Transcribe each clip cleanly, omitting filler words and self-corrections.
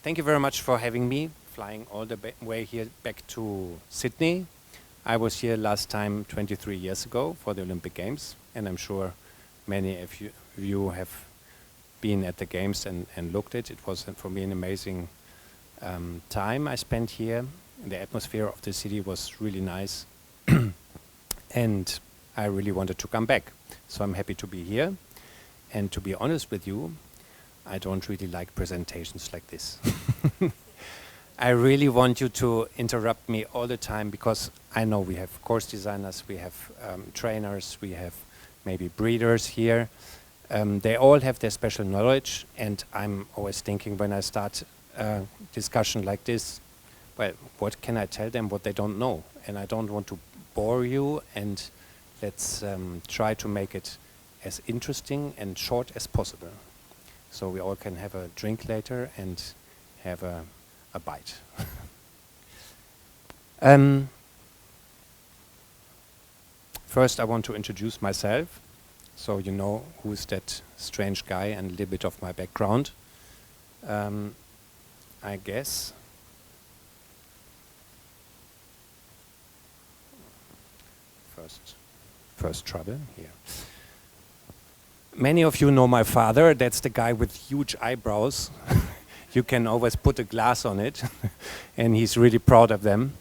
Thank you very much for having me, flying all the way here back to Sydney. I was here last time 23 years ago for the Olympic Games, and I'm sure many of you have been at the Games and looked at it. It was for me an amazing time I spent here. The atmosphere of the city was really nice, and I really wanted to come back. So I'm happy to be here. And to be honest with you, I don't really like presentations like this. I really want you to interrupt me all the time, because I know we have course designers, we have trainers, we have maybe breeders here. They all have their special knowledge, and I'm always thinking when I start a discussion like this, well, what can I tell them what they don't know? And I don't want to bore you, and let's try to make it as interesting and short as possible, so we all can have a drink later and have a bite. First, I want to introduce myself, so you know who's that strange guy and a little bit of my background. I guess. First trouble here. Many of you know my father. That's the guy with huge eyebrows. You can always put a glass on it, and he's really proud of them.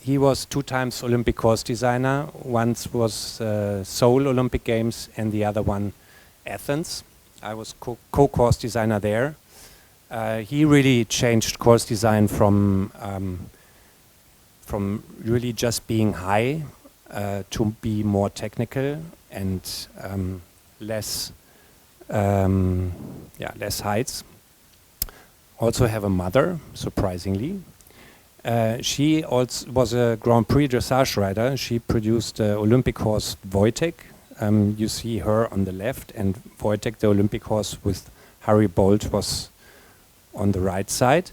He was 2 times Olympic course designer. Once was Seoul Olympic Games, and the other one Athens. I was co-course designer there. He really changed course design from really just being high to be more technical and less heights. Also have a mother, surprisingly. She also was a Grand Prix dressage rider. She produced the Olympic horse Wojtek. You see her on the left, and Wojtek, the Olympic horse with Harry Bolt, was on the right side.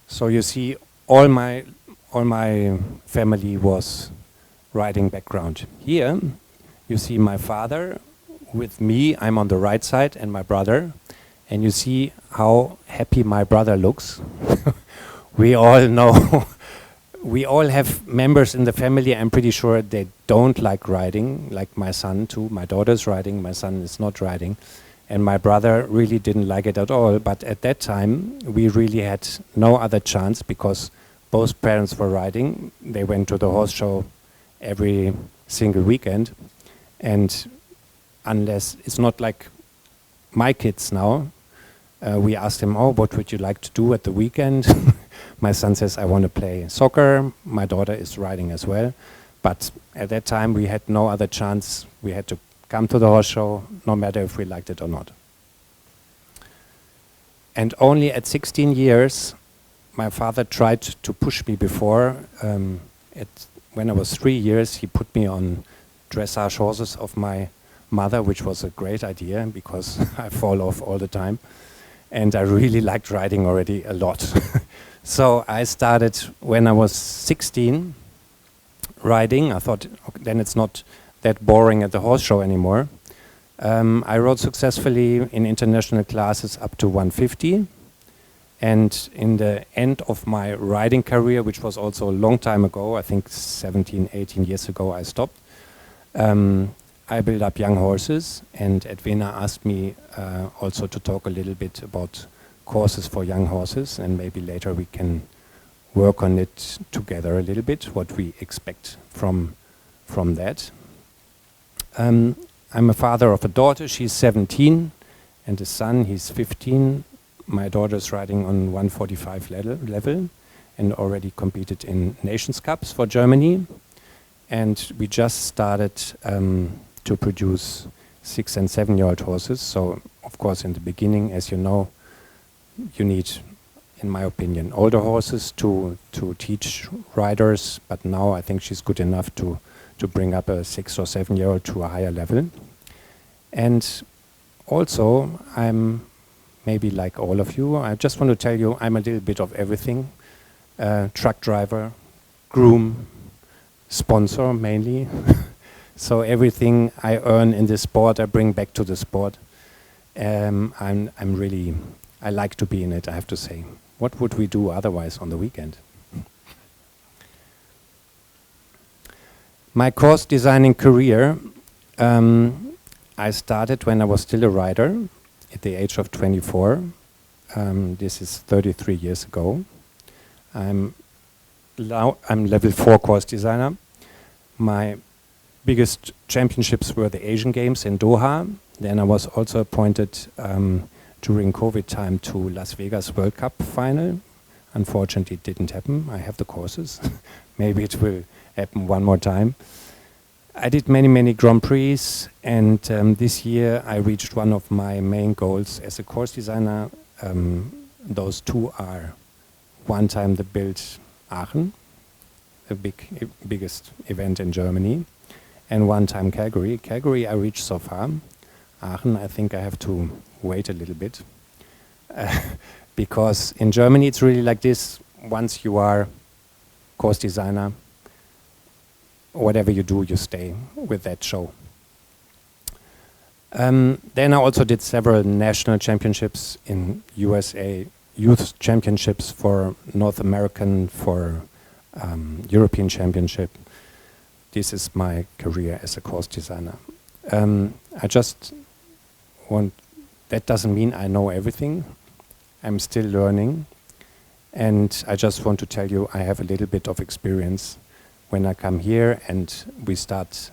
So you see all my family was riding background. Here you see my father with me. I'm on the right side, and my brother. And you see how happy my brother looks. We all know, we all have members in the family, I'm pretty sure they don't like riding, like my son too. My daughter's riding, my son is not riding. And my brother really didn't like it at all. But at that time, we really had no other chance, because both parents were riding. They went to the horse show every single weekend. And unless, it's not like my kids now, we asked him, oh, what would you like to do at the weekend? My son says, I want to play soccer. My daughter is riding as well. But at that time, we had no other chance. We had to come to the horse show, no matter if we liked it or not. And only at 16 years, my father tried to push me before. When I was 3 years, he put me on dressage horses of my mother, which was a great idea, because I fall off all the time. And I really liked riding already a lot. So I started when I was 16 riding. I thought, okay, then it's not that boring at the horse show anymore. I rode successfully in international classes up to 150. And in the end of my riding career, which was also a long time ago, I think 17, 18 years ago I stopped, I built up young horses, and Edwina asked me also to talk a little bit about courses for young horses, and maybe later we can work on it together a little bit, what we expect from that. I'm a father of a daughter. She's 17, and a son, he's 15. My daughter's riding on 145 level and already competed in Nations Cups for Germany. And we just started to produce 6- and 7-year-old horses. So, of course, in the beginning, as you know, you need, in my opinion, older horses to teach riders. But now I think she's good enough to bring up a 6- or 7-year-old to a higher level. And also, I'm maybe like all of you, I just want to tell you I'm a little bit of everything. Truck driver, groom, sponsor mainly. So everything I earn in this sport, I bring back to the sport. I'm really, I like to be in it, I have to say. What would we do otherwise on the weekend? My course designing career, I started when I was still a rider at the age of 24. This is 33 years ago. I'm level 4 course designer. My biggest championships were the Asian Games in Doha. Then I was also appointed during COVID time to Las Vegas World Cup final. Unfortunately, it didn't happen. I have the courses. Maybe it will happen one more time. I did many Grand Prix, and this year I reached one of my main goals as a course designer. Those two are one time the Bild Aachen, the biggest event in Germany, and one time Calgary. Calgary I reached so far. Aachen, I think I have to wait a little bit. Because in Germany it's really like this: once you are course designer, whatever you do, you stay with that show. Then I also did several national championships in USA, youth championships for North American, for European championship. This is my career as a course designer. I just want, that doesn't mean I know everything. I'm still learning, and I just want to tell you I have a little bit of experience when I come here and we start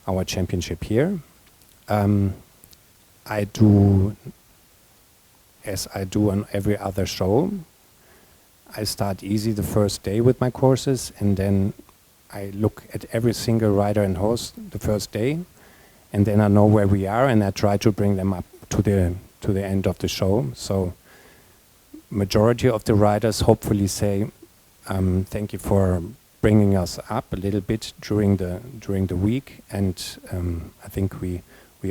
our championship here. I do, as I do on every other show, I start easy the first day with my courses, and then I look at every single rider and horse the first day, and then I know where we are, and I try to bring them up to the end of the show. So majority of the riders hopefully say, thank you for bringing us up a little bit during the week, and I think we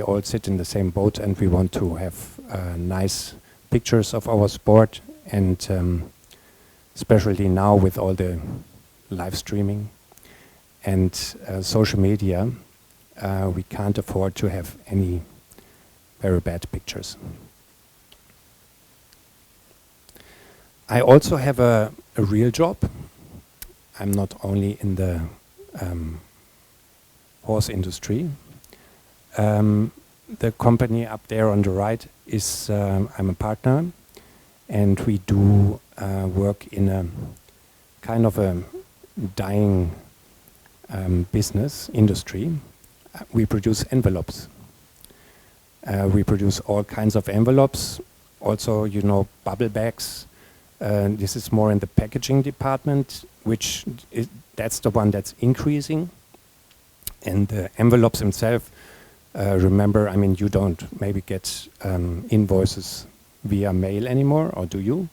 all sit in the same boat, and we want to have nice pictures of our sport, and especially now with all the live streaming and social media, we can't afford to have any very bad pictures. I also have a real job. I'm not only in the horse industry. The company up there on the right is, I'm a partner, and we do work in a kind of a dying business industry. We produce envelopes. We produce all kinds of envelopes. Also, you know, bubble bags. This is more in the packaging department, which that's the one that's increasing. And the envelopes themselves, remember, I mean, you don't maybe get invoices via mail anymore, or do you?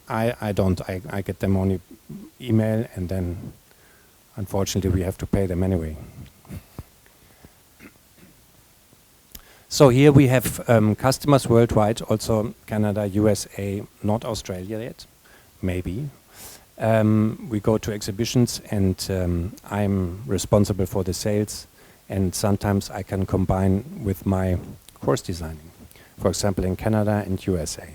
I don't. I get them only email, and then unfortunately we have to pay them anyway. So here we have customers worldwide, also Canada, USA, not Australia yet, maybe. We go to exhibitions, and I'm responsible for the sales, and sometimes I can combine with my course designing, for example in Canada and USA.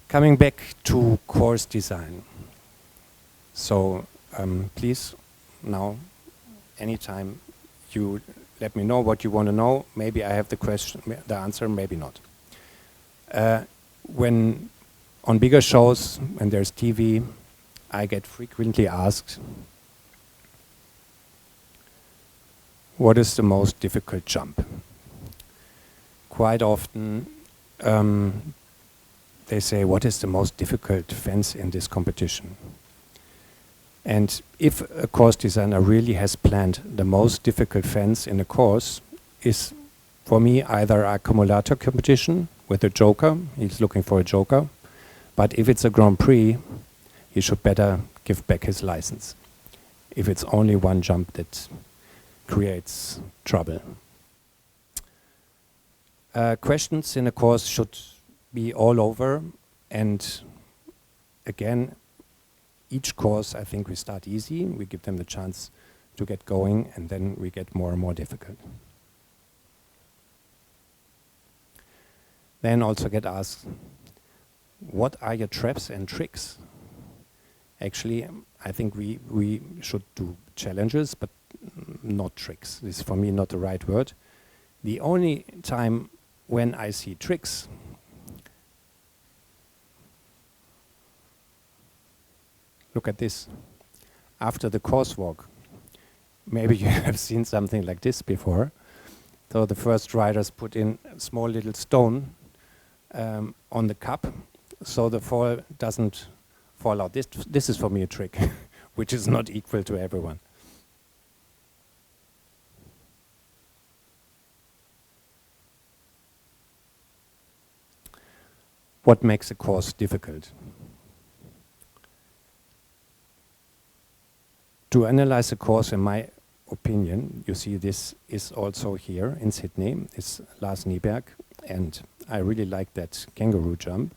Coming back to course design. So please, now, anytime you let me know what you want to know. Maybe I have the answer, maybe not. When on bigger shows, when there's TV, I get frequently asked, what is the most difficult jump? Quite often they say, what is the most difficult fence in this competition? And if a course designer really has planned the most difficult fence in a course, is for me either a accumulator competition with a joker, he's looking for a joker, but if it's a Grand Prix, he should better give back his license. If it's only one jump that creates trouble. Questions in a course should be all over, and again, each course, I think we start easy, we give them the chance to get going, and then we get more and more difficult. Then also get asked, what are your traps and tricks? Actually, I think we should do challenges, but not tricks. This is for me not the right word. The only time when I see tricks, look at this. After the course walk, maybe you have seen something like this before. So the first riders put in a small little stone on the cup, so the fall doesn't fall out. This is for me a trick, which is not equal to everyone. What makes a course difficult? To analyze a course, in my opinion, you see this is also here in Sydney, it's Lars Nyberg, and I really like that kangaroo jump.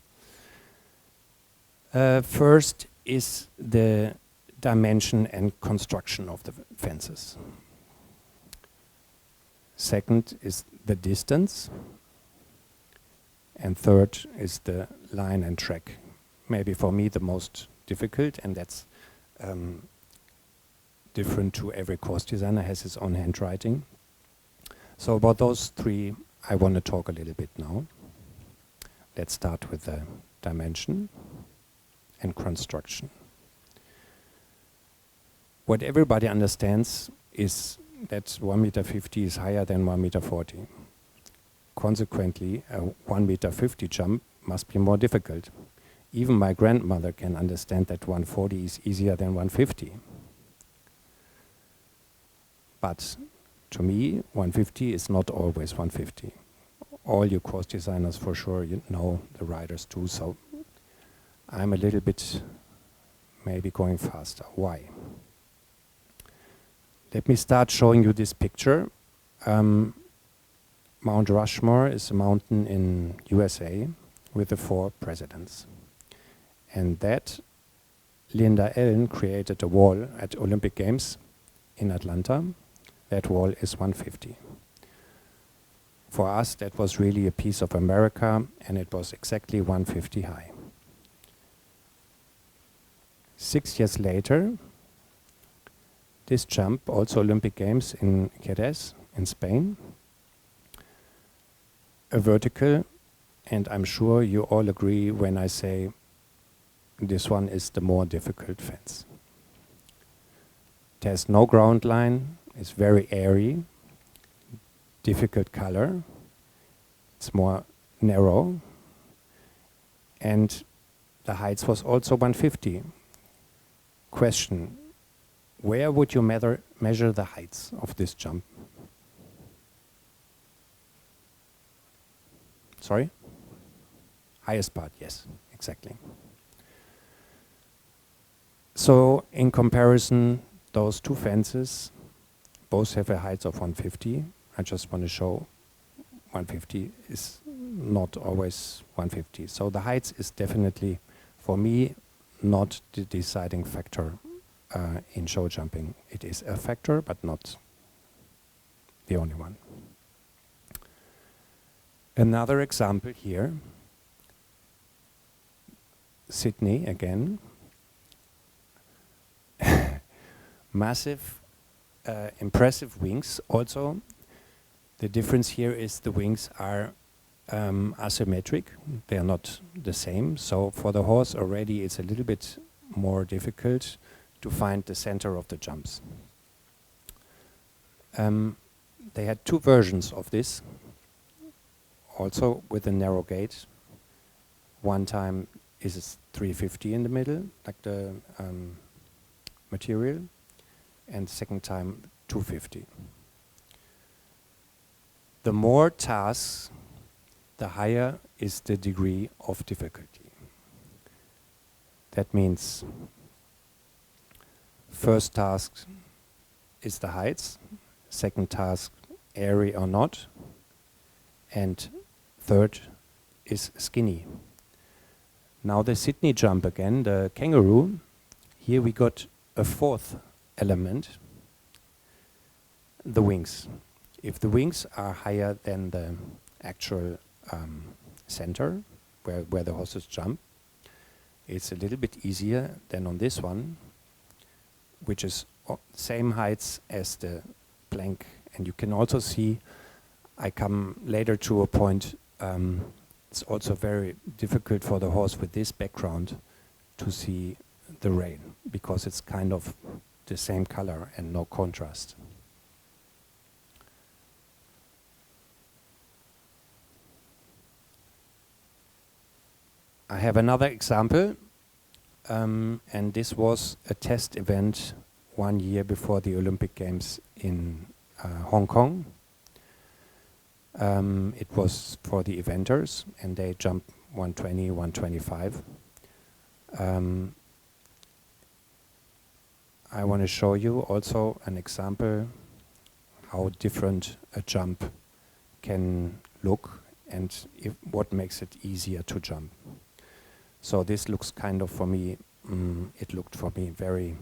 First is the dimension and construction of the fences. Second is the distance. And third is the line and track. Maybe for me the most difficult, and that's different to every course designer, has his own handwriting. So about those three I want to talk a little bit now. Let's start with the dimension and construction. What everybody understands is that 1.50 meter is higher than 1.40 meter. Consequently, a 1.50 meter jump must be more difficult. Even my grandmother can understand that 1.40 is easier than 1.50. But to me, 1.50 is not always 1.50. All you course designers for sure know, the riders too, so I'm a little bit maybe going faster. Why? Let me start showing you this picture. Mount Rushmore is a mountain in USA with the 4 presidents. And that Linda Allen created a wall at Olympic Games in Atlanta. That wall is 1.50. For us, that was really a piece of America, and it was exactly 1.50 high. 6 years later, this jump, also Olympic Games in Jerez, in Spain, a vertical, and I'm sure you all agree when I say this one is the more difficult fence. It has no ground line, it's very airy, difficult color, it's more narrow, and the height was also 1.50. Question, where would you measure the heights of this jump? Sorry? Highest part, yes, exactly. So in comparison, those two fences both have a height of 1.50. I just want to show 1.50 is not always 1.50. So the height is definitely, for me, not the deciding factor in show jumping. It is a factor, but not the only one. Another example here, Sydney again. Massive, impressive wings. Also, the difference here is the wings are asymmetric. They are not the same. So for the horse already it's a little bit more difficult to find the center of the jumps. They had 2 versions of this, also with a narrow gate. One time is 350 in the middle, like the material, and second time 250. The more tasks, the higher is the degree of difficulty. That means first task is the heights, second task airy or not, and third is skinny. Now the Sydney jump again, the kangaroo. Here we got a fourth element, the wings. If the wings are higher than the actual center, where the horses jump, it's a little bit easier than on this one, which is same heights as the plank. And you can also see, I come later to a point, it's also very difficult for the horse with this background to see the rein, because it's kind of the same color and no contrast. I have another example, and this was a test event 1 year before the Olympic Games in Hong Kong. It was for the eventers, and they jumped 120, 125. I want to show you also an example how different a jump can look and what makes it easier to jump. So this looks kind of, for me, it looked for me very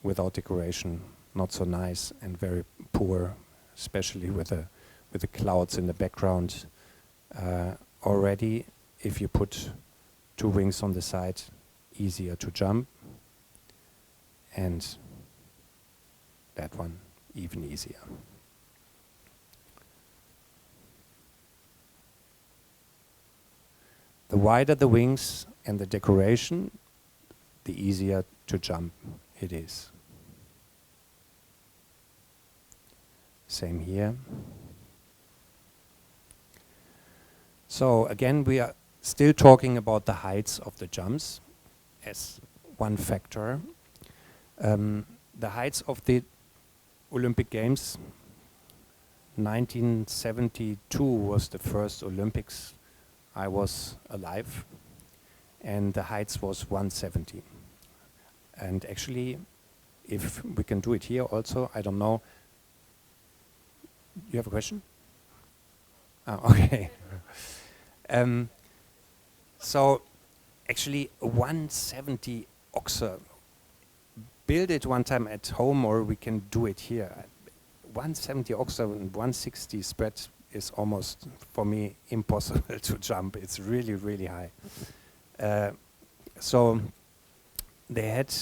without decoration, not so nice and very poor, especially with the clouds in the background. Already, if you put 2 wings on the side, easier to jump, and that one even easier. The wider the wings and the decoration, the easier to jump it is. Same here. So again, we are still talking about the heights of the jumps as one factor. The heights of the Olympic Games, 1972 was the first Olympics I was alive, and the heights was 170. And actually, if we can do it here also, I don't know. You have a question? Oh, okay. So actually 170 oxer, build it one time at home, or we can do it here. 170 oxer and 160 spread is almost, for me, impossible to jump. It's really, really high. So they had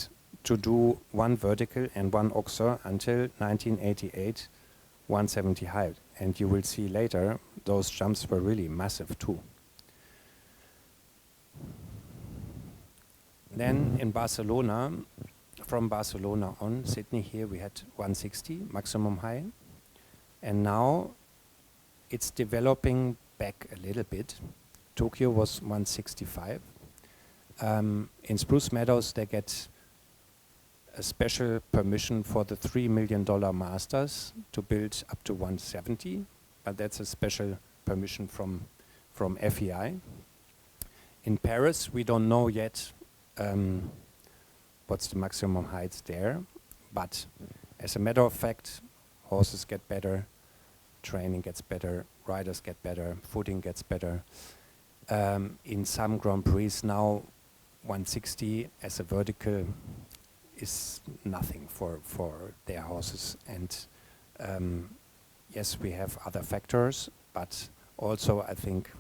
to do 1 vertical and 1 oxer until 1988, 170 high. And you will see later, those jumps were really massive too. Then in Barcelona, from Barcelona on, Sydney here, we had 160 maximum height. And now it's developing back a little bit. Tokyo was 165. In Spruce Meadows, they get a special permission for the $3 million masters to build up to 170, but that's a special permission from FEI. In Paris, we don't know yet what's the maximum height there, but as a matter of fact, horses get better, training gets better, riders get better, footing gets better. In some Grand Prix now, 160 as a vertical is nothing for their horses. And yes, we have other factors, but also I think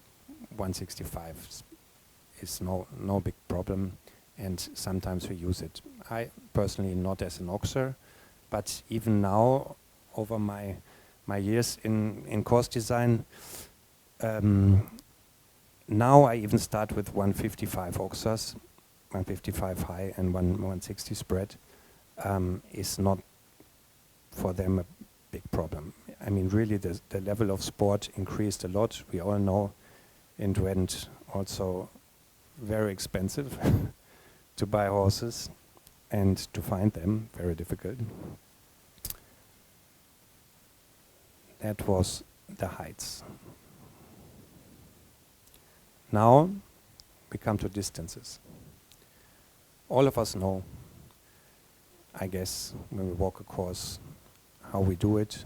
165 is no big problem, and sometimes we use it. I personally not as an oxer, but even now, over my years in course design, now I even start with 155 oxers, 155 high and 160 spread, is not for them a big problem. I mean, really the level of sport increased a lot. We all know it went also very expensive to buy horses, and to find them very difficult. That was the heights. Now we come to distances. All of us know, I guess, when we walk a course, how we do it.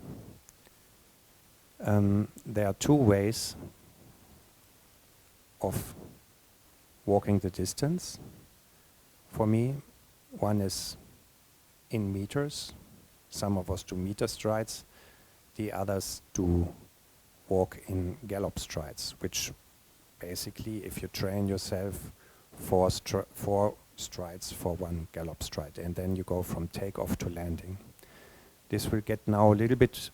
There are 2 ways of walking the distance. for me. One is in meters. Some of us do meter strides. The others do walk in gallop strides, which basically, if you train yourself, four strides for one gallop stride, and then you go from takeoff to landing. This will get now a little bit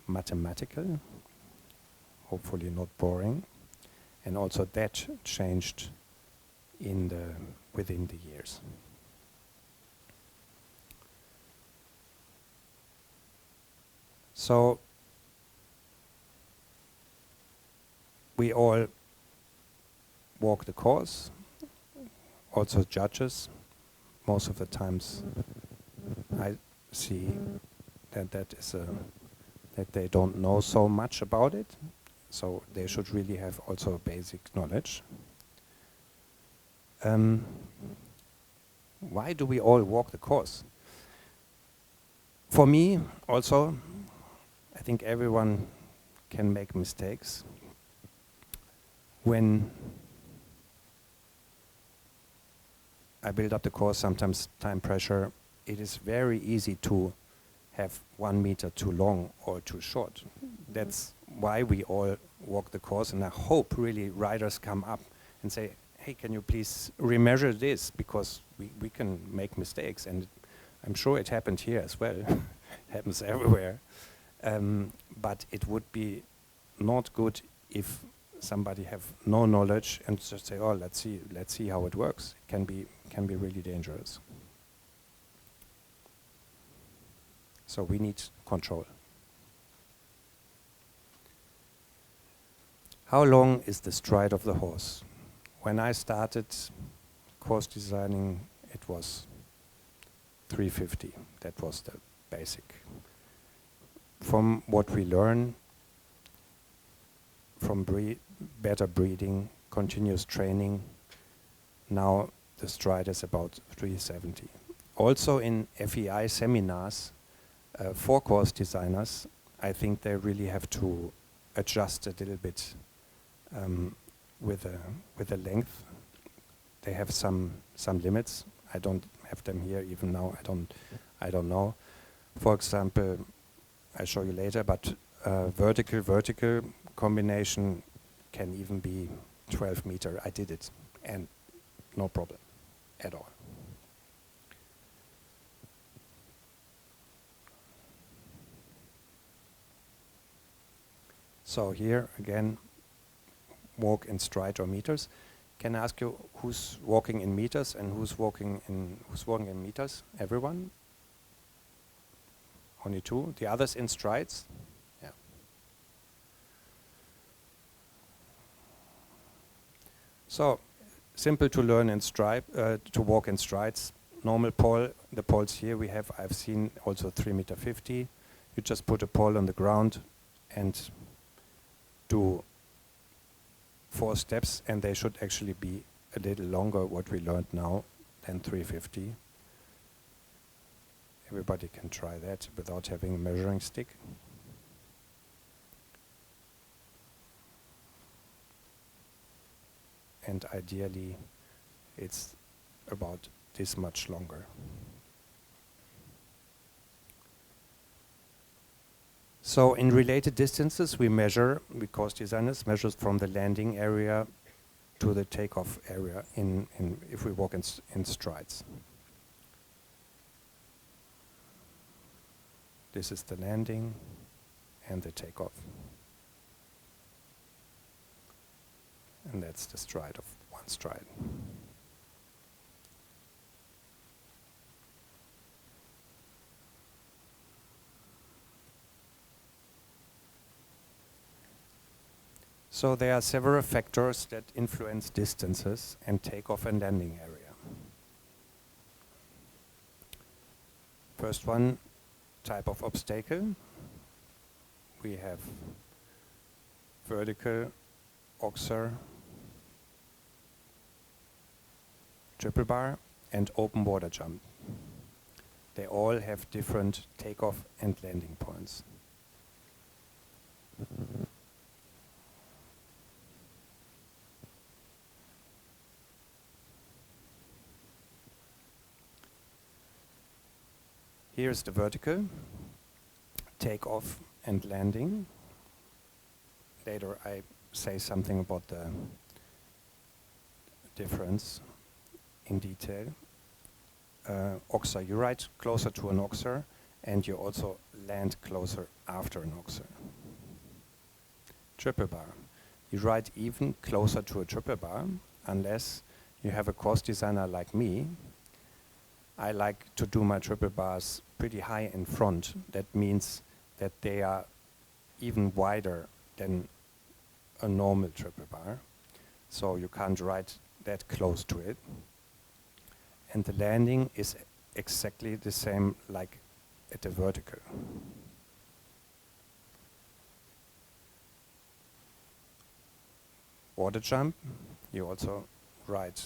mathematical, hopefully not boring, and also that changed within the years. So we all walk the course, also judges. Most of the times I see that that they don't know so much about it, so they should really have also basic knowledge. Why do we all walk the course? For me, also, I think everyone can make mistakes. When I build up the course, sometimes time pressure, it is very easy to have 1 meter too long or too short. That's why we all walk the course, and I hope really riders come up and say, hey, can you please remeasure this, because we can make mistakes, and I'm sure it happened here as well. It happens everywhere. But it would be not good if somebody have no knowledge and just say, oh, let's see how it works. It can be really dangerous. So we need control. How long is the stride of the horse? When I started course designing, it was 350. That was the basic. From what we learn from better breeding, continuous training, now the stride is about 370. Also in FEI seminars, for course designers, I think they really have to adjust a little bit with the length. They have some limits. I don't have them here even now. I don't know. For example, I'll show you later, but vertical combination can even be 12 meter. I did it, and no problem at all. So here again, walk in stride or meters. Can I ask you who's walking in meters and who's walking in meters? Everyone? Only two. The others in strides? Yeah. So simple to learn in stride, to walk in strides. Normal pole. The poles here we have. I've seen also 3.50 meters. You just put a pole on the ground and do 4 steps, and they should actually be a little longer, what we learned now, than 350. Everybody can try that without having a measuring stick. And ideally, it's about this much longer. So in related distances, we measure, because designers measures from the landing area to the takeoff area if we walk in strides. This is the landing and the takeoff. And that's the stride of one stride. So there are several factors that influence distances and takeoff and landing area. First one, type of obstacle. We have vertical, oxer, triple bar, and open water jump. They all have different takeoff and landing points. Here's the vertical, takeoff and landing. Later I say something about the difference in detail. Oxer, you ride closer to an oxer and you also land closer after an oxer. Triple bar. You ride even closer to a triple bar unless you have a course designer like me. I like to do my triple bars pretty high in front. That means that they are even wider than a normal triple bar. So you can't ride that close to it. And the landing is exactly the same like at the vertical. Water jump, you also ride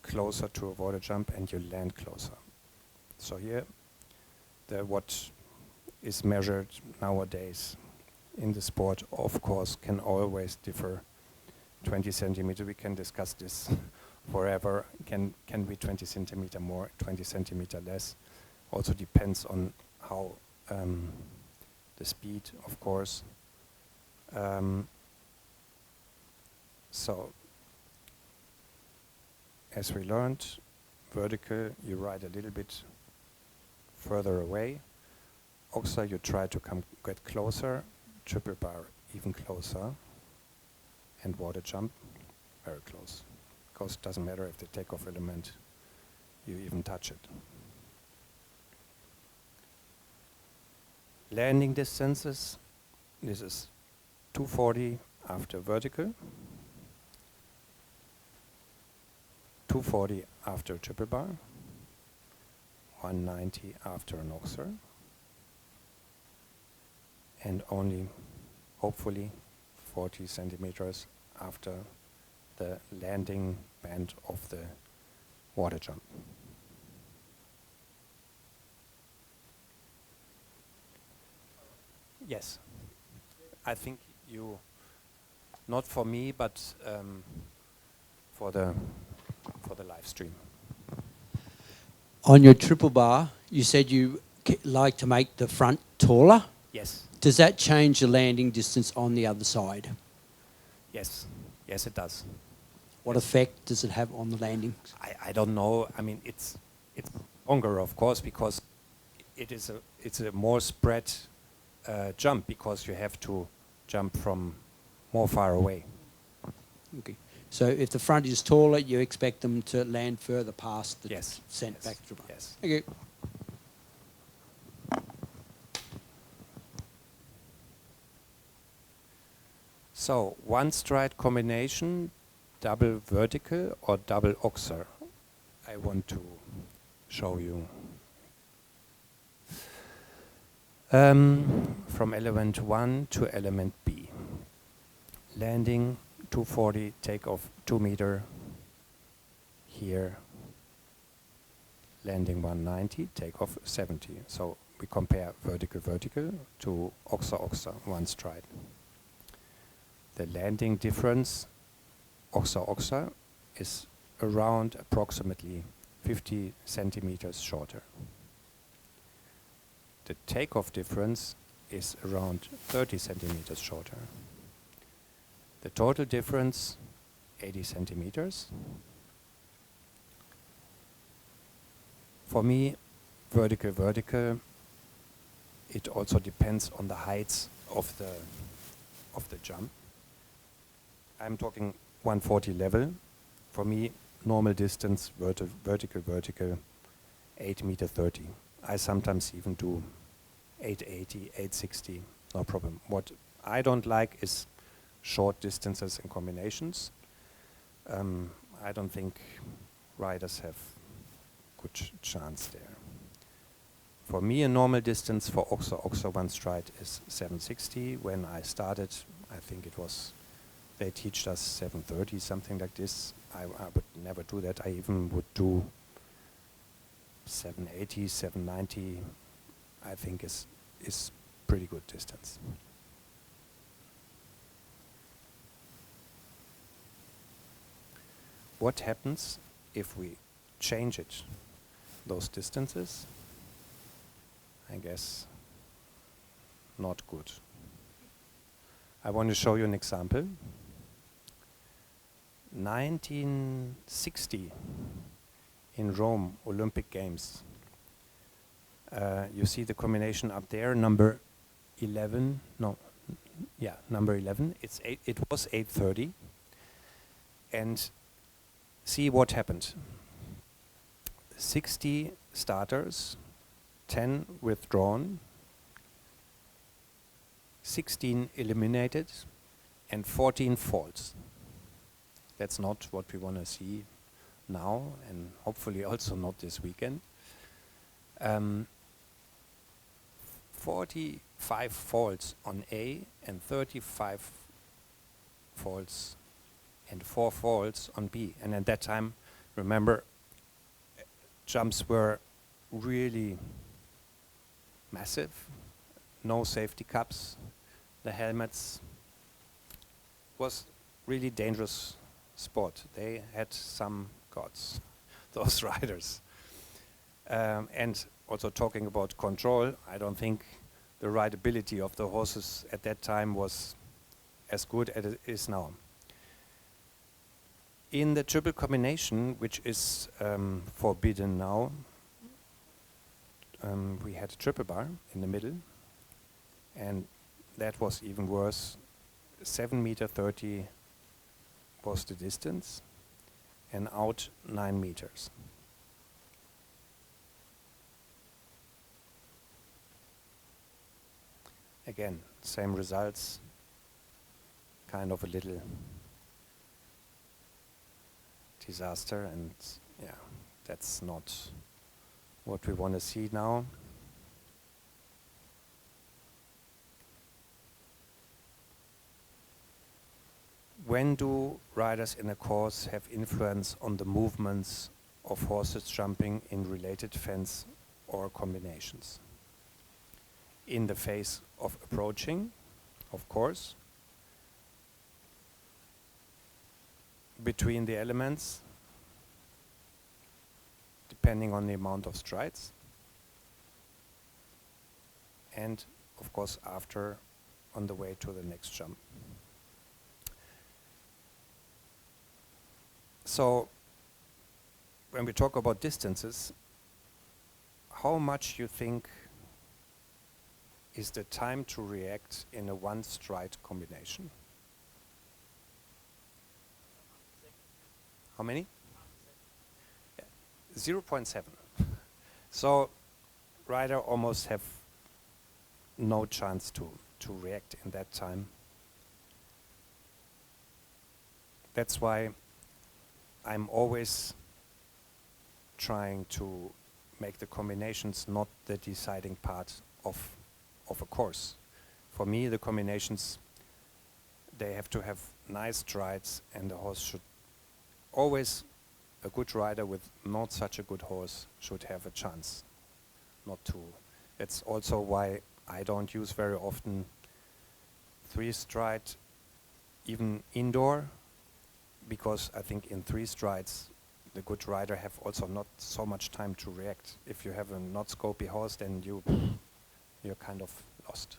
closer to a water jump and you land closer. So here, what is measured nowadays in the sport, of course, can always differ 20 centimeter. We can discuss this forever. Can be 20 centimeter more, 20 centimeter less. Also depends on how the speed, of course. So, as we learned, vertical, you ride a little bit further away. Oxer, you try to get closer. Triple bar, even closer. And water jump, very close. Because it doesn't matter if the takeoff element, you even touch it. Landing distances, this is 240 after vertical, 240 after triple bar, 190 after an oxer, and only, hopefully, 40 centimeters after the landing band of the water jump. Yes, I think you, not for me, but for the live stream. On your triple bar, you said you like to make the front taller. Yes. Does that change the landing distance on the other side? Yes. Yes, it does. What effect does it have on the landing? I don't know. I mean, it's longer, of course, because it's a more spread jump because you have to jump from more far away. Okay. So if the front is taller, you expect them to land further past the Yes. sent Yes. back to the Yes. Okay. So one stride combination, double vertical or double oxer. I want to show you. From element 1 to element B. Landing 240, takeoff 2 meter. Here, landing 190, takeoff 70. So we compare vertical, vertical to oxer, oxer, one stride. The landing difference, oxer, oxer, is around approximately 50 centimeters shorter. The takeoff difference is around 30 centimeters shorter. The total difference, 80 centimeters. For me, vertical, vertical, it also depends on the heights of the jump. I'm talking 140 level. For me, normal distance, vertical, vertical, 8 meter 30. I sometimes even do 880, 860, no problem. What I don't like is short distances and combinations. I don't think riders have good chance there. For me, a normal distance for oxer one stride is 760. When I started, I think it was, they teach us 730, something like this. I would never do that. I even would do 780, 790, I think is pretty good distance. What happens if we change it, those distances? guess not good. I want to show you an example. 1960 in Rome, Olympic Games. You see the combination up there, number 11. No, yeah, number 11. It was 8:30. And see what happened. 60 starters, 10 withdrawn, 16 eliminated, and 14 falls. That's not what we want to see now, and hopefully also not this weekend. 45 falls on A and 35 falls and 4 falls on B. And at that time, remember, jumps were really massive, no safety cups, the helmets. Was really dangerous sport. They had some gods, those riders. And also talking about control, I don't think the rideability of the horses at that time was as good as it is now. In the triple combination, which is forbidden now, we had a triple bar in the middle, and that was even worse. 7.30 meters was the distance, and out 9 meters. Again, same results, kind of a little disaster, and yeah, that's not what we want to see now. When do riders in a course have influence on the movements of horses jumping in related fence or combinations? In the phase of approaching, of course, between the elements, depending on the amount of strides, and of course after, on the way to the next jump. So when we talk about distances, how much you think is the time to react in a one stride combination? How many? 0.7. So rider almost have no chance to react in that time. That's why I'm always trying to make the combinations not the deciding part of a course. For me, the combinations, they have to have nice strides, and the horse should always, a good rider with not such a good horse should have a chance not to. That's also why I don't use very often 3-stride, even indoor, because I think in 3 strides the good rider have also not so much time to react. If you have a not scopy horse, then you're kind of lost.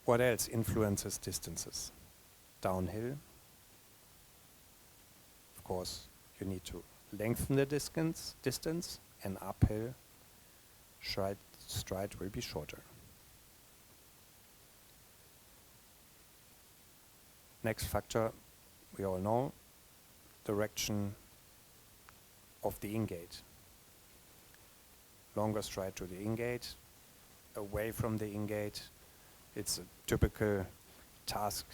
What else influences distances? Downhill. Of course, you need to lengthen the distance, and uphill, stride will be shorter. Next factor, we all know, direction of the ingate. Longer stride to the ingate, away from the ingate. It's a typical task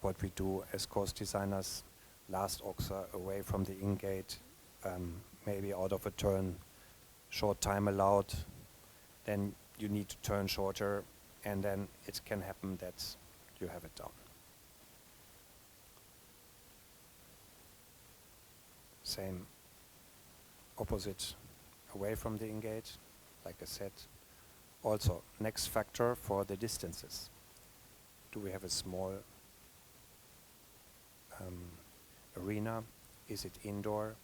what we do as course designers. Last oxer away from the ingate, maybe out of a turn, short time allowed, then you need to turn shorter, and then it can happen that you have it down. Same opposite, away from the ingate, like I said. Also, next factor for the distances. Do we have a small arena? Is it indoor?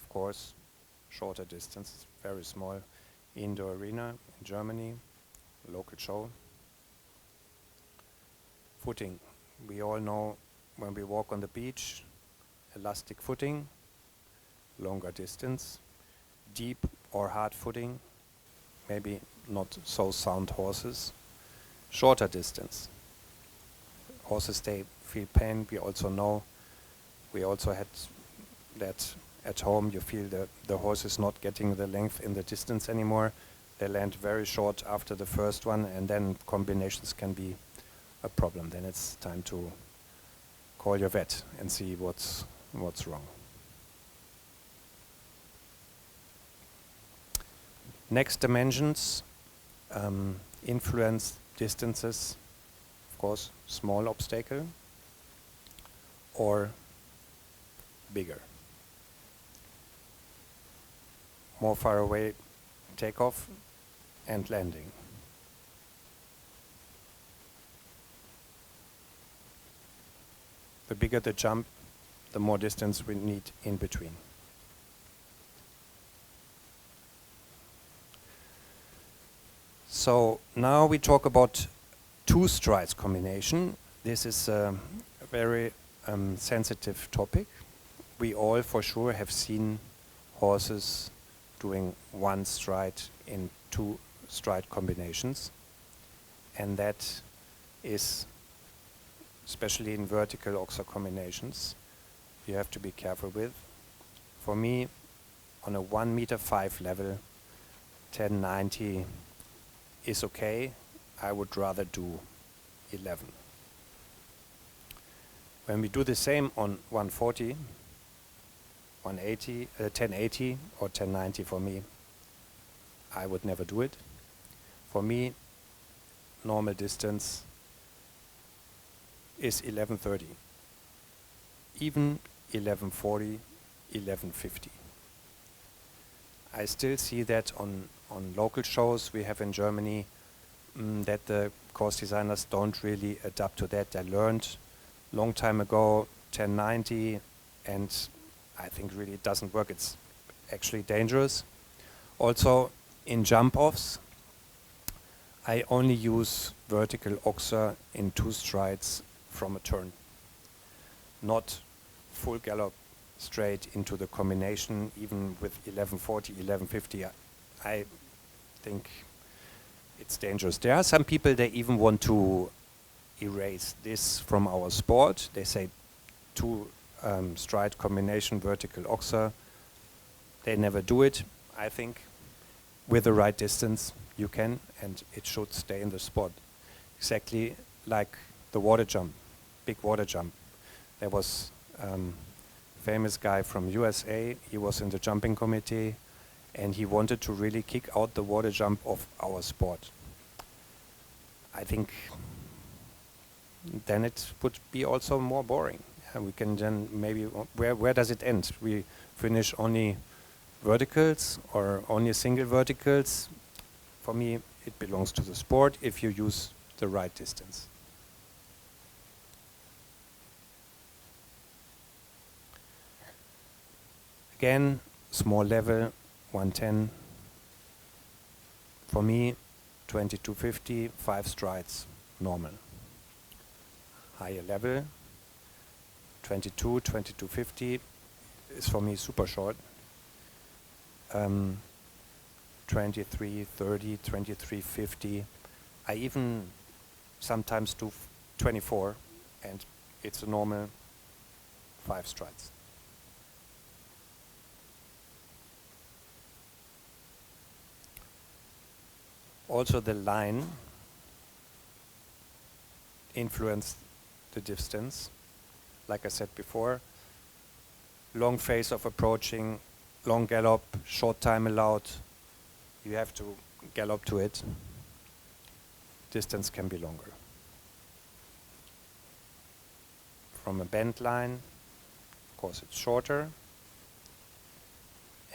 Of course, shorter distance, very small. indoor arena in Germany, local show. Footing. We all know when we walk on the beach, elastic footing, longer distance, deep or hard footing, maybe not so sound horses, shorter distance. Horses, they feel pain. We also know, we also had that at home. You feel the horse is not getting the length in the distance anymore. They land very short after the first one, and then combinations can be a problem. Then it's time to call your vet and see what's wrong. Next dimensions influence distances. Of course, small obstacle or bigger. More far away takeoff and landing. The bigger the jump, the more distance we need in between. So now we talk about two strides combination. This is a very sensitive topic. We all for sure have seen horses doing one stride in two stride combinations, and that is especially in vertical oxer combinations you have to be careful with. For me, on a 1.5 m level, 1090 is okay. I would rather do 11. When we do the same on 140, 180, 1080 or 1090 for me, I would never do it. For me, normal distance is 1130. Even 1140, 1150. I still see that on local shows we have in Germany, that the course designers don't really adapt to that. They learned long time ago 1090, and I think really it doesn't work. It's actually dangerous. Also in jump-offs, I only use vertical oxer in two strides from a turn, not full gallop straight into the combination, even with 1140, 1150. I think it's dangerous. There are some people, they even want to erase this from our sport. They say two stride combination, vertical oxer. They never do it. I think with the right distance you can, and it should stay in the sport. Exactly like the water jump, big water jump. There was famous guy from USA. He was in the jumping committee, and he wanted to really kick out the water jump of our sport. I think then it would be also more boring. We can then maybe, where does it end? We finish only verticals or only single verticals. For me, it belongs to the sport if you use the right distance. Again, small level, 110. For me, 2250, 5 strides, normal. Higher level, 22, 2250 is for me super short. 2330, 2350. I even sometimes do 24, and it's a normal 5 strides. Also the line influenced the distance. Like I said before, long phase of approaching, long gallop, short time allowed. You have to gallop to it. Distance can be longer. From a bend line, of course it's shorter.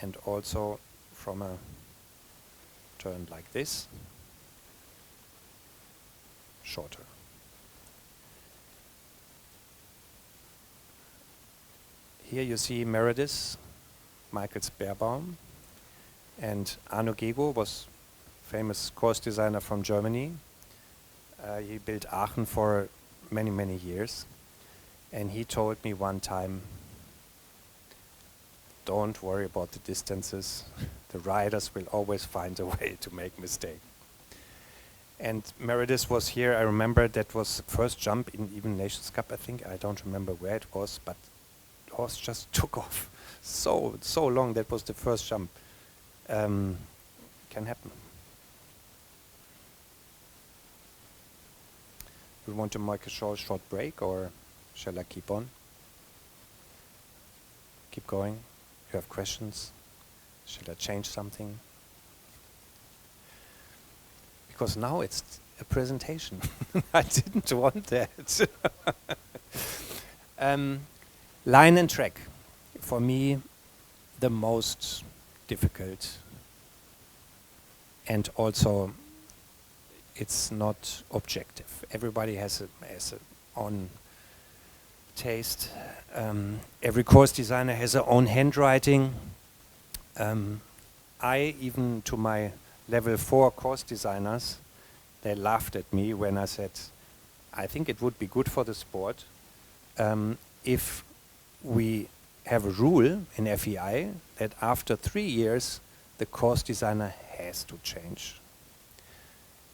And also from a turn like this, shorter. Here you see Meredith, Michael's Bearbaum. And Arno Gego was famous course designer from Germany. He built Aachen for many, many years. And he told me one time, don't worry about the distances. The riders will always find a way to make mistakes. And Meredith was here. I remember that was the first jump in even Nations Cup, I think. I don't remember where it was, but the horse just took off so long. That was the first jump. Can happen. We want to make a short break, or shall I keep on? Keep going? You have questions? Should I change something? Because now it's a presentation. I didn't want that. Line and track. For me, the most difficult. And also, it's not objective. Everybody has a own taste. Every course designer has their own handwriting. I, even to my level 4 course designers, they laughed at me when I said, I think it would be good for the sport if we have a rule in FEI that after 3 years the course designer has to change.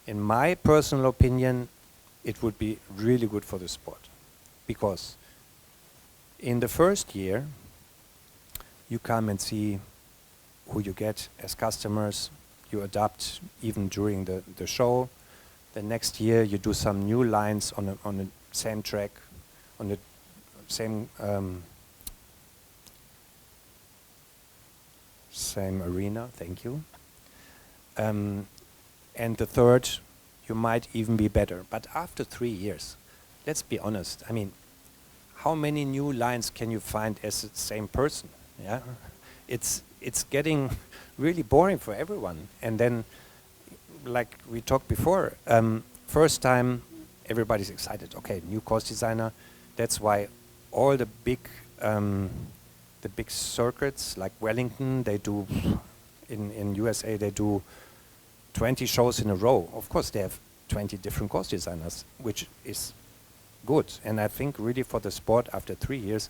In my personal opinion, it would be really good for the sport, because in the first year you come and see who you get as customers, you adapt even during the show. The next year you do some new lines on the same track, on the same arena, thank you. And the third, you might even be better. But after 3 years, let's be honest, I mean, how many new lines can you find as the same person? Yeah, it's getting really boring for everyone. And then, like we talked before, first time everybody's excited. Okay, new course designer. That's why all the big circuits like Wellington, they do in USA, they do 20 shows in a row. Of course, they have 20 different course designers, which is good. And I think really for the sport after 3 years,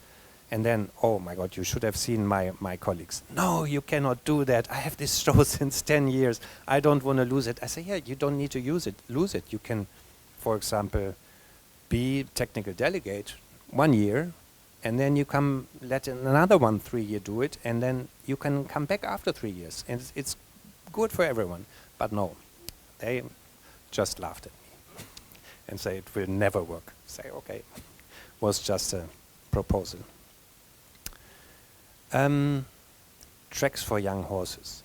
and then, oh my God, you should have seen my colleagues. No, you cannot do that. I have this show since 10 years. I don't want to lose it. I say, yeah, you don't need to lose it. You can, for example, be technical delegate 1 year, and then you come let another 3 year do it, and then you can come back after 3 years. And it's good for everyone. But no, they just laughed at me and say it will never work. Say, okay, was just a proposal. Tracks for young horses.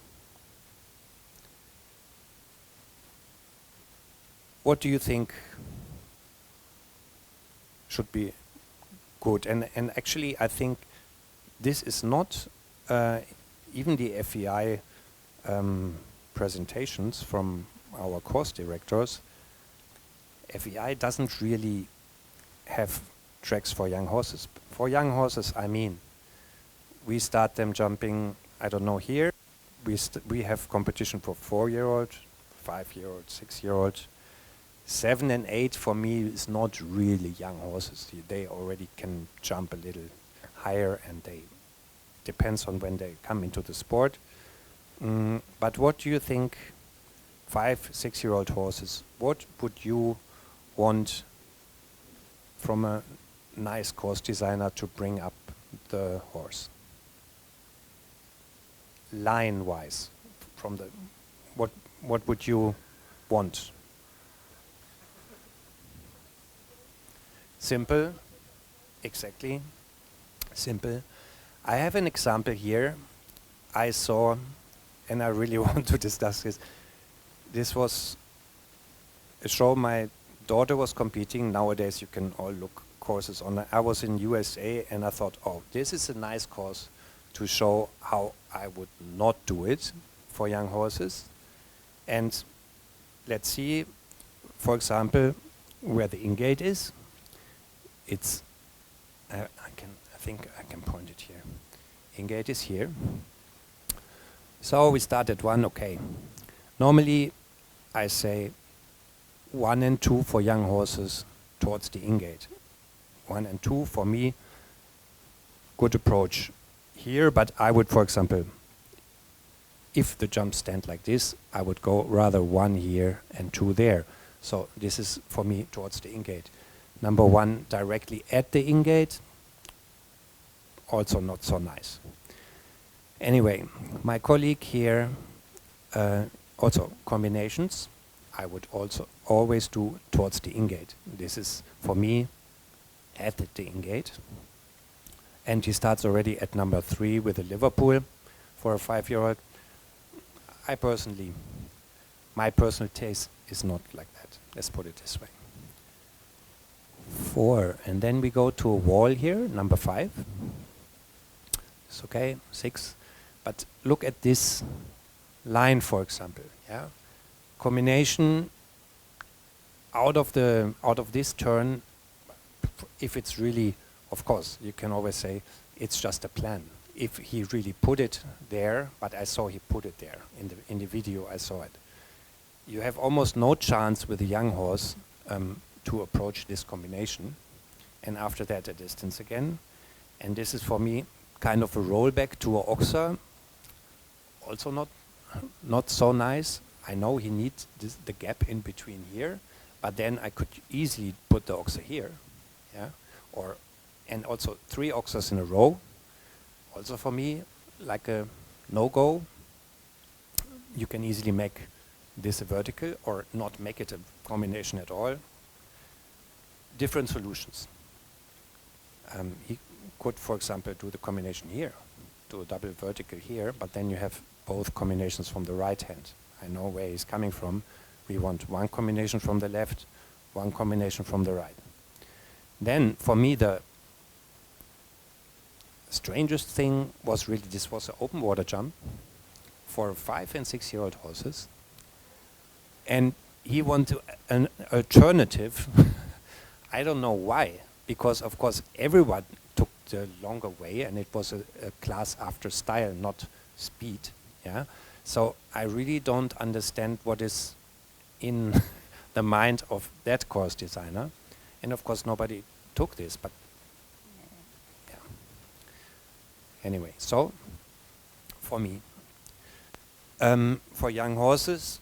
What do you think should be good? And actually, I think this is not even the FEI presentations from our course directors. FEI doesn't really have tracks for young horses. For young horses, I mean, we start them jumping, I don't know, here. We have competition for 4-year-old, 5-year-old, 6-year-old. 7 and 8 for me is not really young horses. They already can jump a little higher, and they depends on when they come into the sport. But what do you think, 5, 6-year-old horses, what would you want from a nice course designer to bring up the horse? Line-wise, from the what would you want? Simple, exactly, simple. I have an example here. I saw, and I really want to discuss this. This was a show my daughter was competing. Nowadays you can all look courses on. I was in USA and I thought, oh, this is a nice course to show how I would not do it for young horses. And let's see, for example, where the in-gate is. It's, I think I can point it here. In-gate is here. So we start at 1, okay. Normally, I say 1 and 2 for young horses towards the in-gate. 1 and 2 for me, good approach here, but I would, for example, if the jumps stand like this, I would go rather 1 here and 2 there. So this is for me towards the in-gate. Number 1 directly at the in-gate, also not so nice. Anyway, my colleague here, also combinations, I would also always do towards the in-gate. This is for me at the in-gate. And he starts already at number 3 with a Liverpool for a 5-year-old. My personal taste is not like that. Let's put it this way. 4, and then we go to a wall here, number 5. It's okay, 6. But look at this line, for example. Yeah, combination out of this turn. If it's really, of course, you can always say it's just a plan. If he really put it there, but I saw he put it there in the video. I saw it. You have almost no chance with a young horse to approach this combination, and after that a distance again. And this is for me kind of a rollback to a oxer. Also not so nice. I know he needs the gap in between here, but then I could easily put the oxer here, yeah, and also 3 oxers in a row. Also for me, like a no-go. You can easily make this a vertical or not make it a combination at all. Different solutions. He could, for example, do the combination here, do a double vertical here, but then you have both combinations from the right hand. I know where he's coming from. We want 1 combination from the left, 1 combination from the right. Then, for me, the strangest thing was really this was an open water jump for 5- and 6-year-old horses. And he wanted an alternative. I don't know why, because, of course, everyone took the longer way, and it was a class after style, not speed. Yeah, so I really don't understand what is in the mind of that course designer, and of course nobody took this. But yeah. Anyway, so for me, for young horses,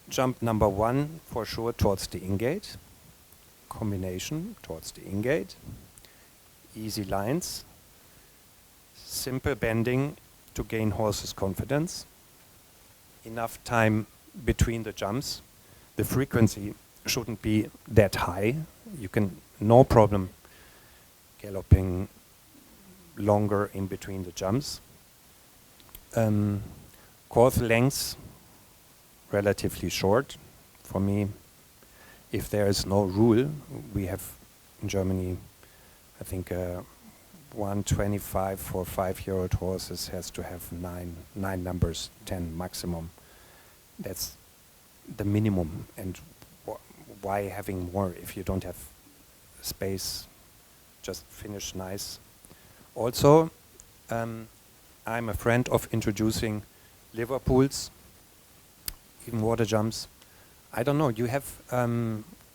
jump number 1 for sure towards the in-gate, combination towards the in-gate, easy lines, simple bending to gain horses' confidence, enough time between the jumps. The frequency shouldn't be that high. You can, no problem, galloping longer in between the jumps. Course lengths, relatively short. For me, if there is no rule, we have in Germany, I think 125 for 5-year-old horses has to have 9 numbers, 10 maximum. That's the minimum. And why having more if you don't have space? Just finish nice. Also, I'm a friend of introducing Liverpools, even water jumps. I don't know, you have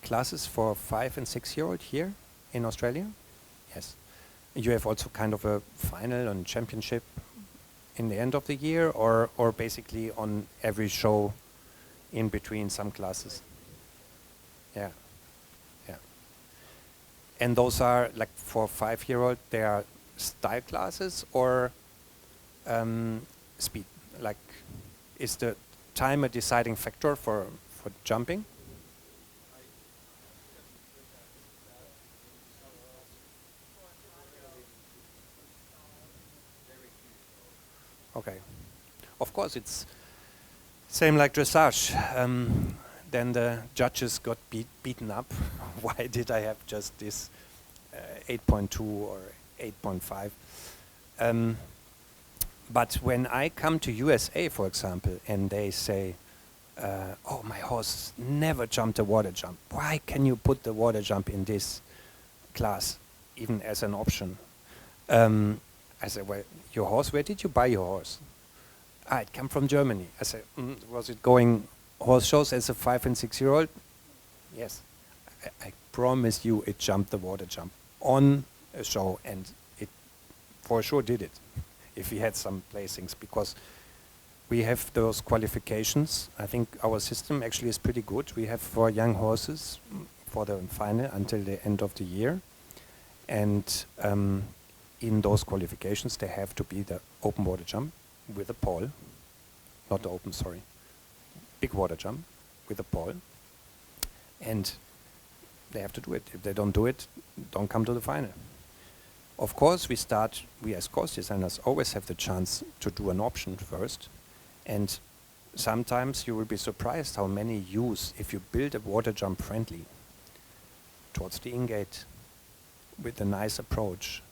classes for 5- and 6-year-old here in Australia? Yes. You have also kind of a final and championship in the end of the year, or basically on every show in between some classes? Yeah. Yeah. And those are like for 5-year-old, they are style classes or speed? Like, is the time a deciding factor for jumping? Okay. Of course, it's same like dressage. Then the judges got beaten up. Why did I have just this 8.2 or 8.5? But when I come to USA, for example, and they say, oh, my horse never jumped a water jump. Why can you put the water jump in this class, even as an option? I said, well, your horse, where did you buy your horse? It come from Germany. I said, was it going horse shows as a 5 and 6 year old? Yes. I promise you it jumped the water jump on a show, and it for sure did it if we had some placings, because we have those qualifications. I think our system actually is pretty good. We have 4 young horses for the final until the end of the year. And in those qualifications, they have to be the open water jump with a pole. Not the open, sorry. Big water jump with a pole. And they have to do it. If they don't do it, don't come to the final. Of course, we as course designers always have the chance to do an option first. And sometimes you will be surprised how many use, if you build a water jump friendly towards the ingate with a nice approach,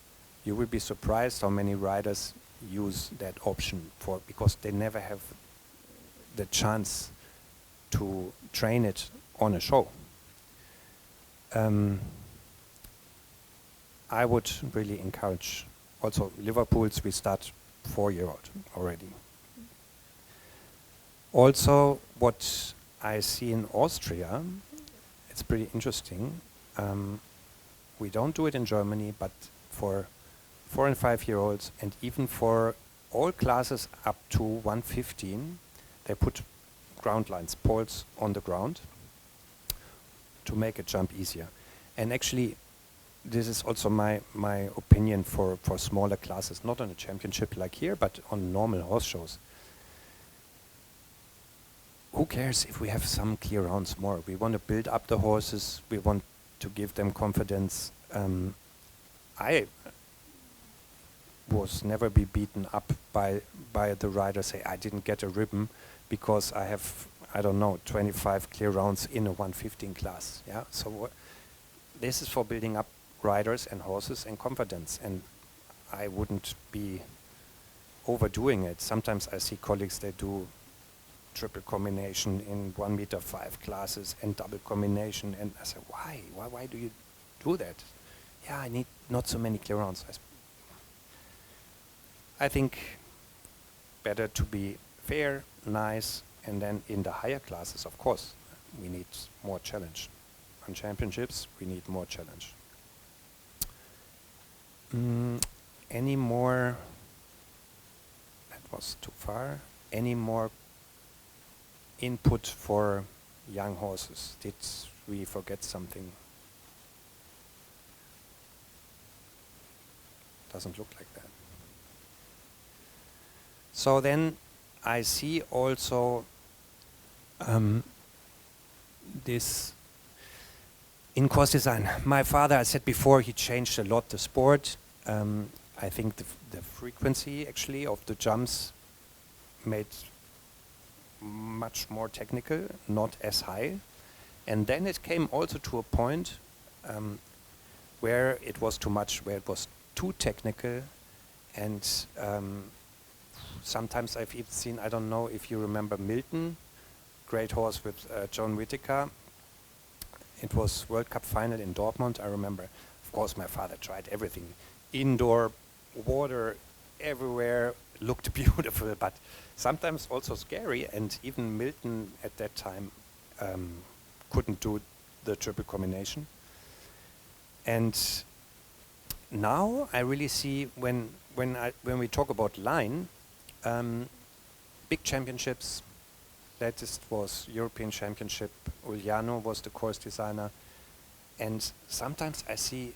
you will be surprised how many riders use that option because they never have the chance to train it on a show. I would really encourage, also Liverpools, we start 4-year-old already. Also, what I see in Austria, it's pretty interesting. We don't do it in Germany, but for 4 and 5-year-olds, and even for all classes up to 115, they put ground lines, poles on the ground to make a jump easier. And actually, this is also my opinion for smaller classes, not on a championship like here, but on normal horse shows. Who cares if we have some clear rounds more? We want to build up the horses. We want to give them confidence. I was never be beaten up by the rider say I didn't get a ribbon because I have, I don't know, 25 clear rounds in a 115 class. Yeah, so this is for building up riders and horses and confidence, and I wouldn't be overdoing it. Sometimes I see colleagues, they do triple combination in 1 meter 5 classes and double combination, and I say, why do you do that? Yeah, I need not so many clear rounds. I think better to be fair, nice, and then in the higher classes, of course, we need more challenge. On championships, we need more challenge. Any more? That was too far. Any more input for young horses? Did we forget something? Doesn't look like that. So then I see also this in course design. My father, I said before, he changed a lot the sport. I think the frequency actually of the jumps made much more technical, not as high. And then it came also to a point where it was too much, where it was too technical, and sometimes I've even seen, I don't know if you remember Milton, great horse with John Whittaker. It was World Cup final in Dortmund, I remember. Of course, my father tried everything. Indoor, water everywhere, looked beautiful, but sometimes also scary. And even Milton at that time couldn't do the triple combination. And now I really see when we talk about line, big championships. Latest was European Championship. Uliano was the course designer. And sometimes I see,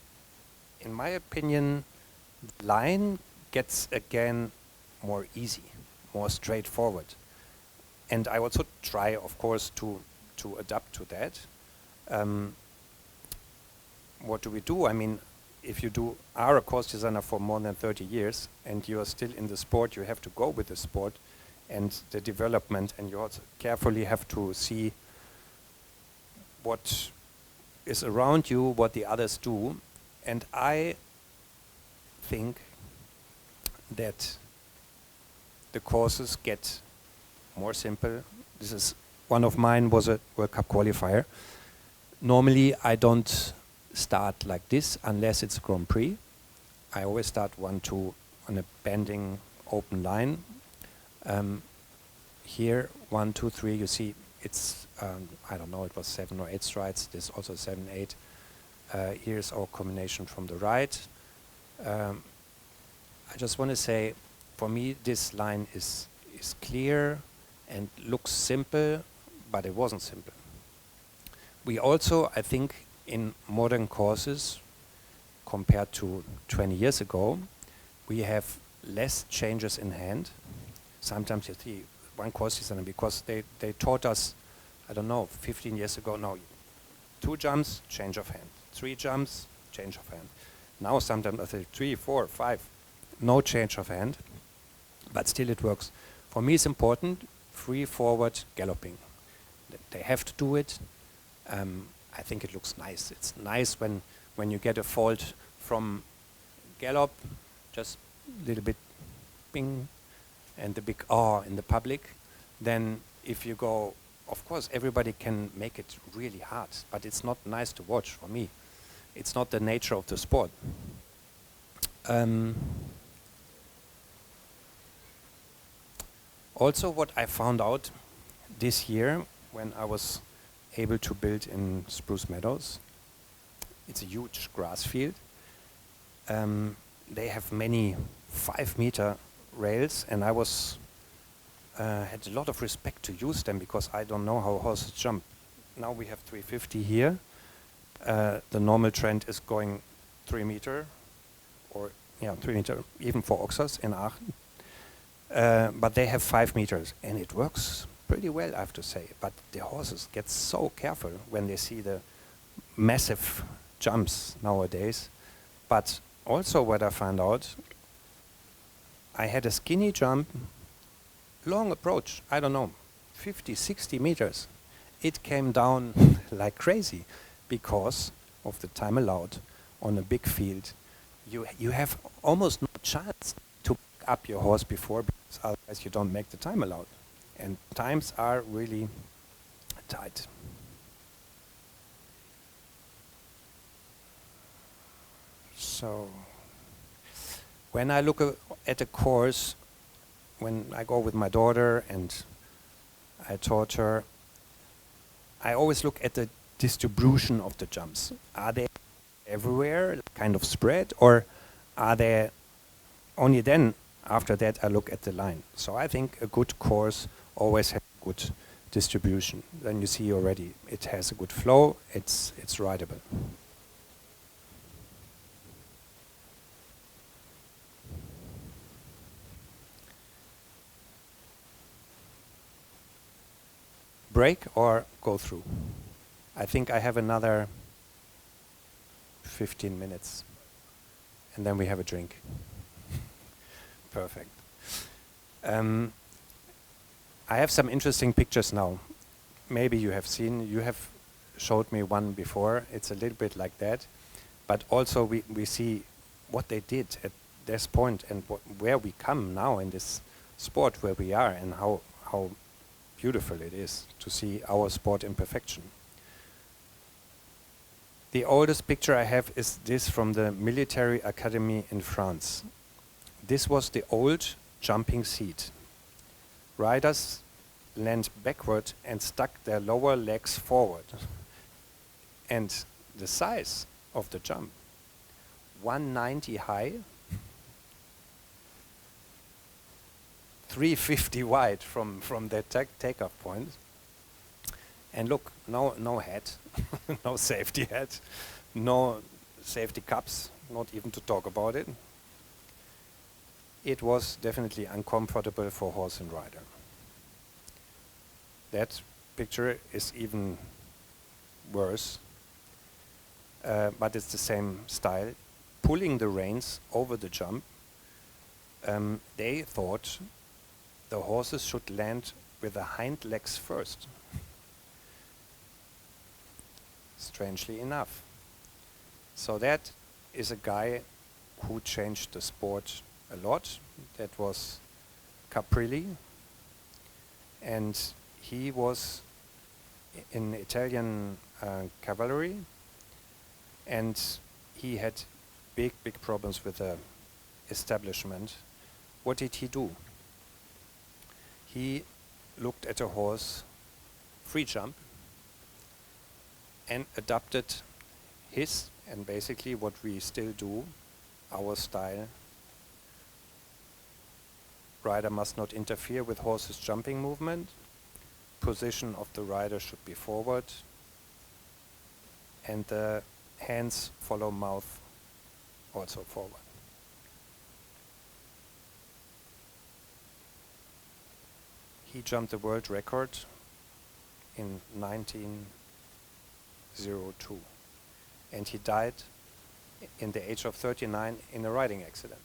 in my opinion, line gets again more easy, more straightforward. And I also try, of course, to adapt to that. What do we do? I mean, if you are a course designer for more than 30 years and you are still in the sport, you have to go with the sport and the development, and you also carefully have to see what is around you, what the others do. And I think that the courses get more simple. This is one of mine, was a World Cup qualifier. Normally I don't start like this unless it's a Grand Prix. I always start 1-2 on a bending open line. here, 1, 2, 3, you see it's, I don't know, it was 7 or 8 strides, this also 7, 8. Here's our combination from the right. I just want to say, for me, this line is clear and looks simple, but it wasn't simple. We also, I think, in modern courses, compared to 20 years ago, we have less changes in hand. Sometimes you see one course is because they taught us, I don't know, 15 years ago, no, 2 jumps, change of hand. 3 jumps, change of hand. Now sometimes I say 3, 4, 5, no change of hand, but still it works. For me it's important, free, forward, galloping. They have to do it. I think it looks nice. It's nice when you get a fault from gallop, just a little bit ping, and the big ah in the public. Then if you go, of course everybody can make it really hard, but it's not nice to watch for me. It's not the nature of the sport. Also what I found out this year when I was able to build in Spruce Meadows, it's a huge grass field. They have many 5-meter rails, and I was had a lot of respect to use them because I don't know how horses jump. Now we have 350 here. The normal trend is going 3 meter, or 3 meter, even for Oxers in Aachen. But they have 5 meters, and it works pretty well, I have to say. But the horses get so careful when they see the massive jumps nowadays. But also what I found out, I had a skinny jump, long approach, I don't know, 50, 60 meters. It came down like crazy because of the time allowed on a big field. You have almost no chance to pick up your horse before, because otherwise you don't make the time allowed. And times are really tight. So when I look at a course, when I go with my daughter and I taught her, I always look at the distribution of the jumps. Are they everywhere, kind of spread, or are they only then, after that, I look at the line. So I think a good course always has a good distribution. Then you see already it has a good flow, it's rideable. Break or go through? I think I have another 15 minutes and then we have a drink. Perfect. I have some interesting pictures now. Maybe you have seen, you have showed me one before. It's a little bit like that. But also we see what they did at this point and where we come now in this sport, where we are, and how beautiful it is to see our sport in perfection. The oldest picture I have is this from the military academy in France. This was the old jumping seat. Riders leaned backward and stuck their lower legs forward. And the size of the jump, 190 high, 350 wide from the takeoff point. And look, no hat, no safety hat, no safety cups, not even to talk about it. It was definitely uncomfortable for horse and rider. That picture is even worse, but it's the same style. Pulling the reins over the jump, they thought the horses should land with the hind legs first. Strangely enough. So that is a guy who changed the sport a lot. That was Caprilli, and he was in Italian cavalry, and he had big problems with the establishment. What did he do? He looked at a horse free jump and adapted his, and basically what we still do, our style. Rider must not interfere with horse's jumping movement. Position of the rider should be forward, and the hands follow mouth also forward. He jumped the world record in 1902, and he died in the age of 39 in a riding accident.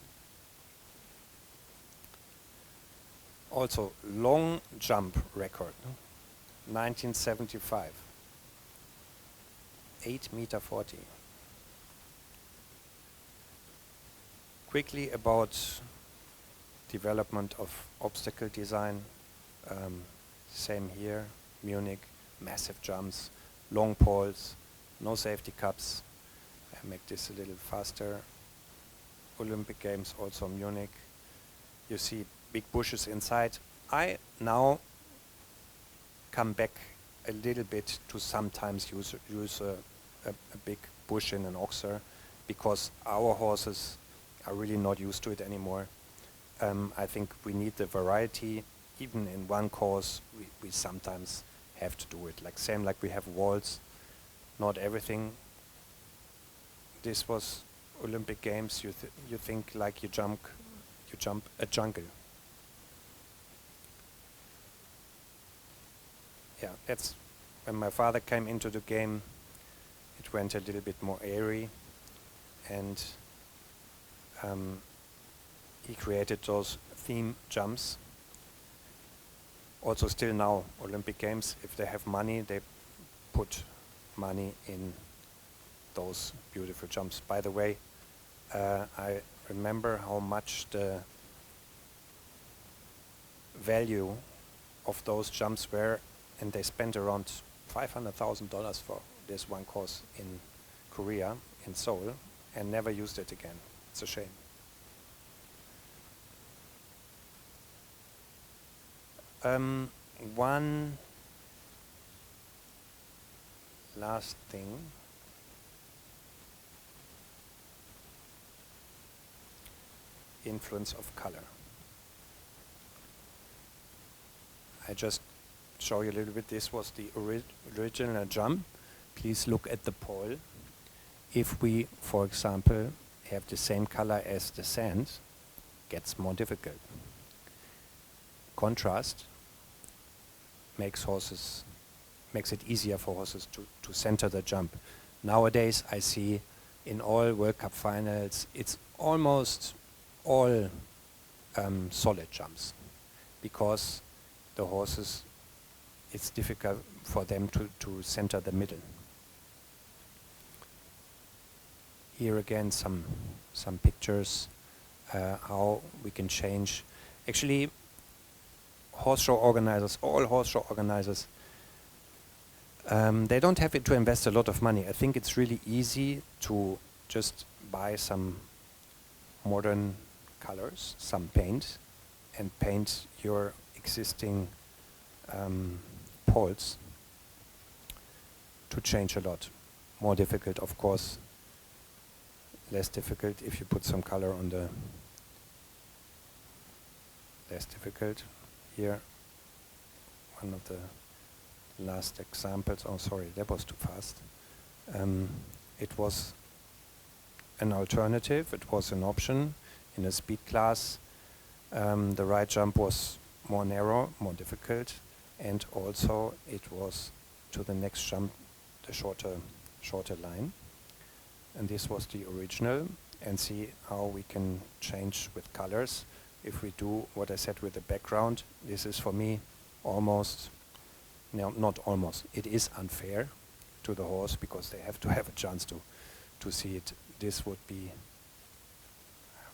Also, long jump record, 1975, 8.40 m. Quickly about development of obstacle design. Same here, Munich, massive jumps, long poles, no safety cups. I make this a little faster. Olympic Games, also Munich. You see big bushes inside. I now come back a little bit to sometimes use a big bush in an oxer, because our horses are really not used to it anymore. I think we need the variety. Even in one course, we sometimes have to do it. Same like we have walls, not everything. This was Olympic Games. You think like you jump a jungle. Yeah, that's when my father came into the game. It went a little bit more airy, and he created those theme jumps. Also still now, Olympic Games, if they have money, they put money in those beautiful jumps. By the way, I remember how much the value of those jumps were, and they spent around $500,000 for this one course in Korea, in Seoul, and never used it again. It's a shame. One last thing. Influence of color. I just show you a little bit. This was the original jump. Please look at the pole. If we, for example, have the same color as the sand, gets more difficult. Contrast makes it easier for horses to center the jump. Nowadays, I see in all World Cup finals, it's almost all solid jumps, because the horses, it's difficult for them to center the middle. Here again, some pictures how we can change. Actually, horse show organizers, all horse show organizers, they don't have to invest a lot of money. I think it's really easy to just buy some modern colors, some paint, and paint your existing poles to change a lot. More difficult, of course. Less difficult if you put some color on the... Less difficult. Here, one of the last examples. Oh, sorry, that was too fast. It was an alternative. It was an option in a speed class. The right jump was more narrow, more difficult, and also it was to the next jump the shorter line. And this was the original. And see how we can change with colors. If we do what I said with the background, this is for me almost, no, not almost, it is unfair to the horse, because they have to have a chance to see it. This would be,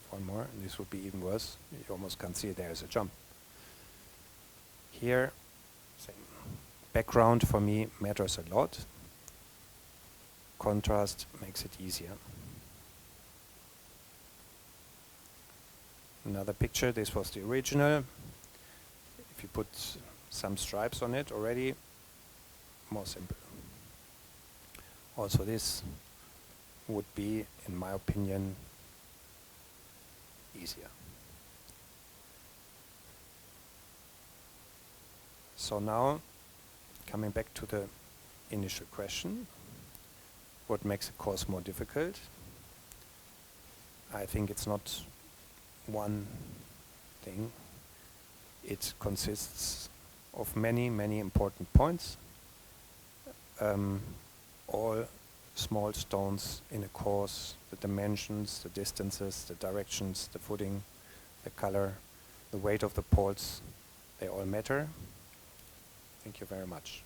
one more, and this would be even worse. You almost can't see it, there is a jump. Here, same. Background for me matters a lot. Contrast makes it easier. Another picture, this was the original. If you put some stripes on it already, more simple. Also this would be, in my opinion, easier. So now, coming back to the initial question, what makes a course more difficult? I think it's not one thing. It consists of many, many important points. All small stones in a course, the dimensions, the distances, the directions, the footing, the color, the weight of the poles, they all matter. Thank you very much.